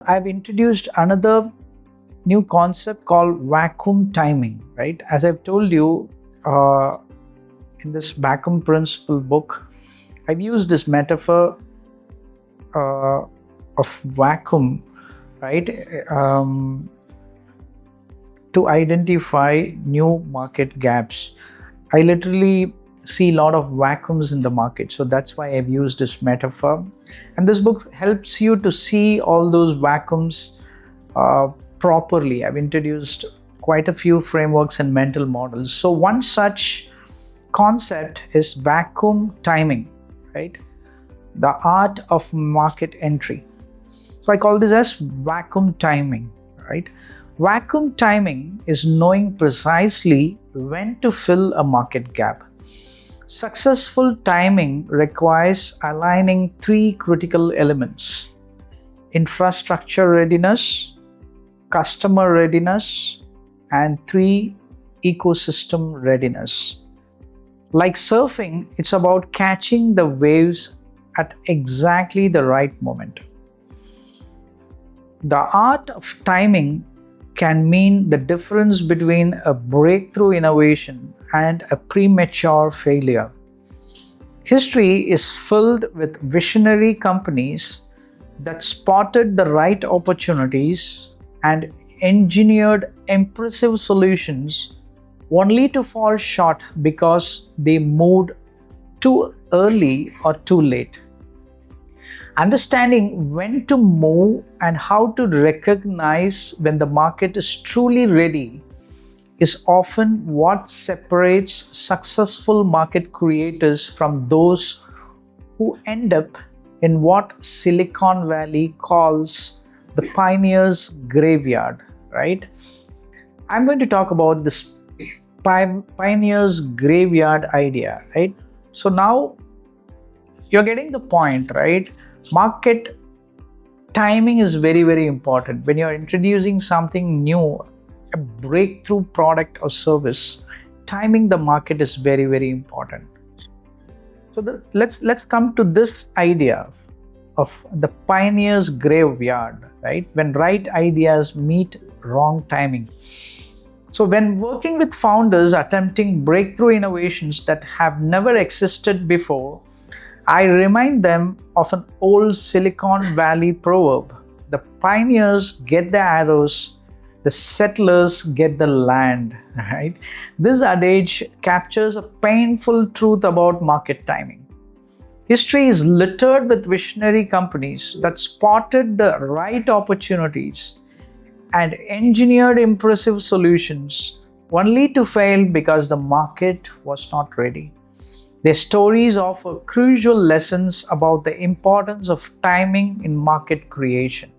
I've introduced another new concept called vacuum timing, right? As I've told you in this vacuum principle book, I've used this metaphor uh, of vacuum, right? Um, to identify new market gaps. I literally see a lot of vacuums in the market, so that's why I've used this metaphor. And this book helps you to see all those vacuums uh, properly. I've introduced quite a few frameworks and mental models. So, one such concept is vacuum timing, right? The art of market entry. So, I call this as vacuum timing, right? Vacuum timing is knowing precisely when to fill a market gap. Successful timing requires aligning three critical elements: infrastructure readiness, customer readiness, and three, ecosystem readiness. Like surfing, it's about catching the waves at exactly the right moment. The art of timing can mean the difference between a breakthrough innovation and a premature failure. History is filled with visionary companies that spotted the right opportunities and engineered impressive solutions only to fall short because they moved too early or too late. Understanding when to move and how to recognize when the market is truly ready is often what separates successful market creators from those who end up in what Silicon Valley calls the pioneer's graveyard, right? I'm going to talk about this pioneer's graveyard idea, right? So now you're getting the point, right? Market timing is very, very important. When you're introducing something new, a breakthrough product or service, timing the market is very, very important. So let's come to this idea of the pioneer's graveyard, right? When right ideas meet wrong timing. So when working with founders attempting breakthrough innovations that have never existed before, I remind them of an old Silicon Valley proverb: the pioneers get the arrows, the settlers get the land, right? This adage captures a painful truth about market timing. History is littered with visionary companies that spotted the right opportunities and engineered impressive solutions only to fail because the market was not ready. Their stories offer crucial lessons about the importance of timing in market creation.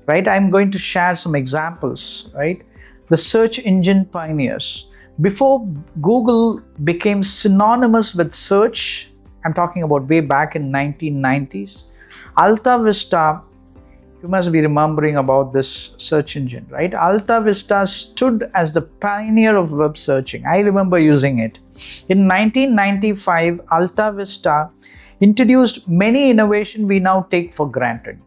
Right? I'm going to share some examples, right? The search engine pioneers. Before Google became synonymous with search, I'm talking about way back in 1990s, Alta Vista, you must be remembering about this search engine, right? Alta Vista stood as the pioneer of web searching. I remember using it. In 1995, Alta Vista introduced many innovations we now take for granted: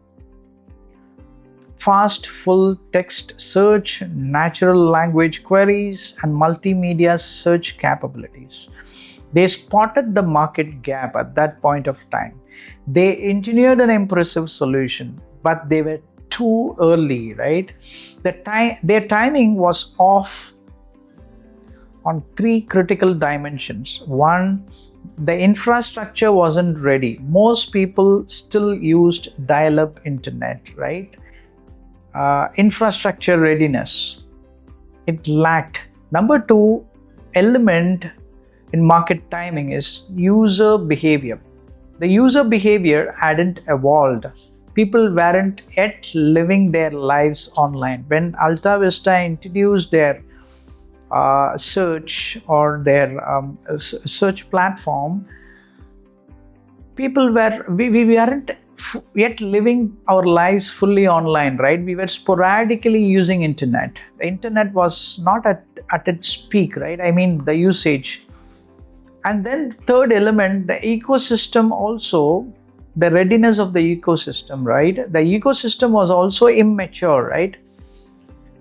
fast full text search, natural language queries, and multimedia search capabilities. They spotted the market gap at that point of time. They engineered an impressive solution, but they were too early, right? Their timing was off on three critical dimensions. One, the infrastructure wasn't ready. Most people still used dial-up internet, right? Infrastructure readiness, it lacked. Number two element in market timing is user behavior. The user behavior hadn't evolved. People weren't yet living their lives online. When Alta Vista introduced their search or their search platform, we weren't yet living our lives fully online, right? We were sporadically using internet. The internet was not at its peak, right? I mean, the usage. And then third element, the ecosystem also the readiness of the ecosystem, right? The ecosystem was also immature, right?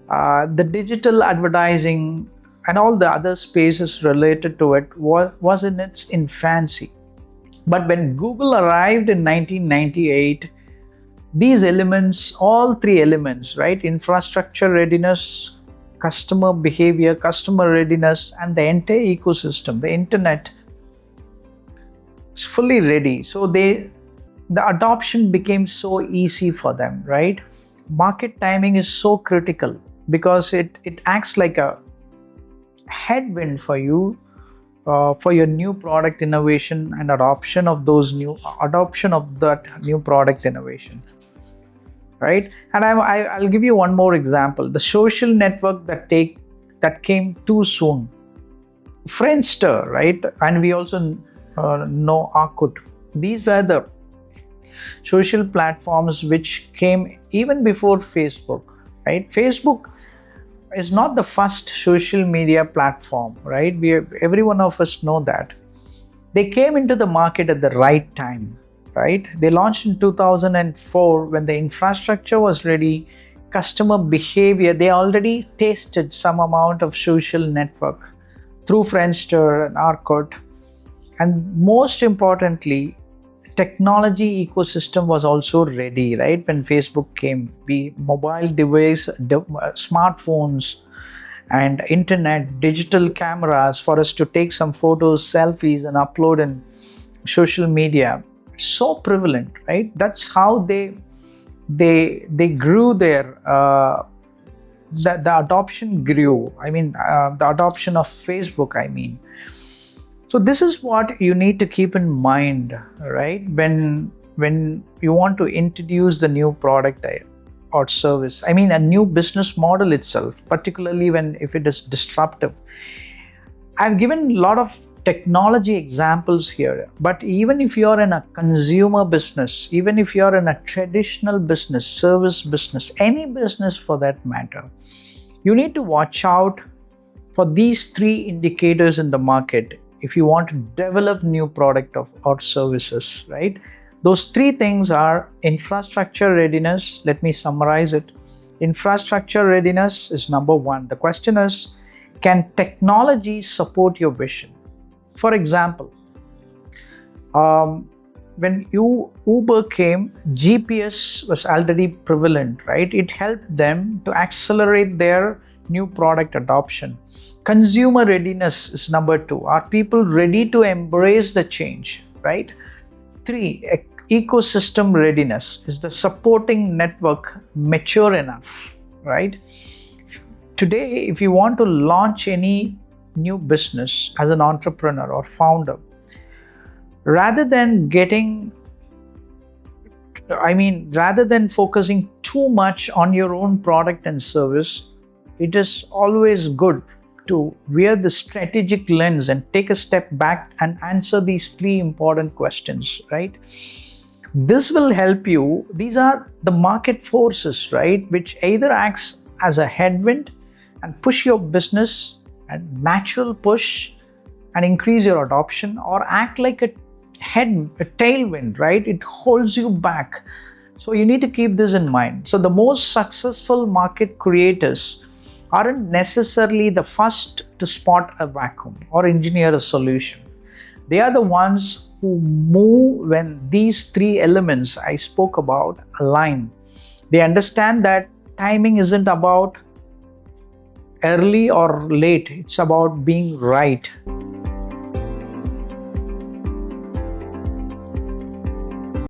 The digital advertising and all the other spaces related to it was in its infancy. But when Google arrived in 1998, these elements, all three elements, right? Infrastructure readiness, customer behavior, customer readiness, and the entire ecosystem, the internet, is fully ready. So the adoption became so easy for them, right? Market timing is so critical because it acts like a headwind for you, for your new product innovation and adoption of that new product innovation, right? And I'll give you one more example: the social network that came too soon. Friendster, right? And we also know Orkut. These were the social platforms which came even before Facebook, right? Facebook is not the first social media platform, right? Every one of us know that. They came into the market at the right time, right? They launched in 2004 when the infrastructure was ready, customer behavior, they already tasted some amount of social network through Friendster and Orkut. And most importantly, technology ecosystem was also ready, right? When Facebook came, mobile device, smartphones, and internet, digital cameras for us to take some photos, selfies, and upload in social media. So prevalent, right? That's how they grew their the adoption grew. The adoption of Facebook. So this is what you need to keep in mind, right? When you want to introduce the new product or service, a new business model itself, particularly if it is disruptive. I've given a lot of technology examples here, but even if you're in a consumer business, even if you're in a traditional business, service business, any business for that matter, you need to watch out for these three indicators in the market if you want to develop new product or services, right? Those three things are infrastructure readiness. Let me summarize it. Infrastructure readiness is number one. The question is, can technology support your vision? For example, when Uber came, GPS was already prevalent, right? It helped them to accelerate their new product adoption. Consumer readiness is number two. Are people ready to embrace the change, right? Three, ecosystem readiness. Is the supporting network mature enough, right? Today, if you want to launch any new business as an entrepreneur or founder, rather than focusing too much on your own product and service, it is always good to wear the strategic lens and take a step back and answer these three important questions, right? This will help you. These are the market forces, right, which either acts as a headwind and push your business and natural push and increase your adoption, or act like a tailwind, right? It holds you back. So you need to keep this in mind. So the most successful market creators aren't necessarily the first to spot a vacuum or engineer a solution. They are the ones who move when these three elements I spoke about align. They understand that timing isn't about early or late, it's about being right.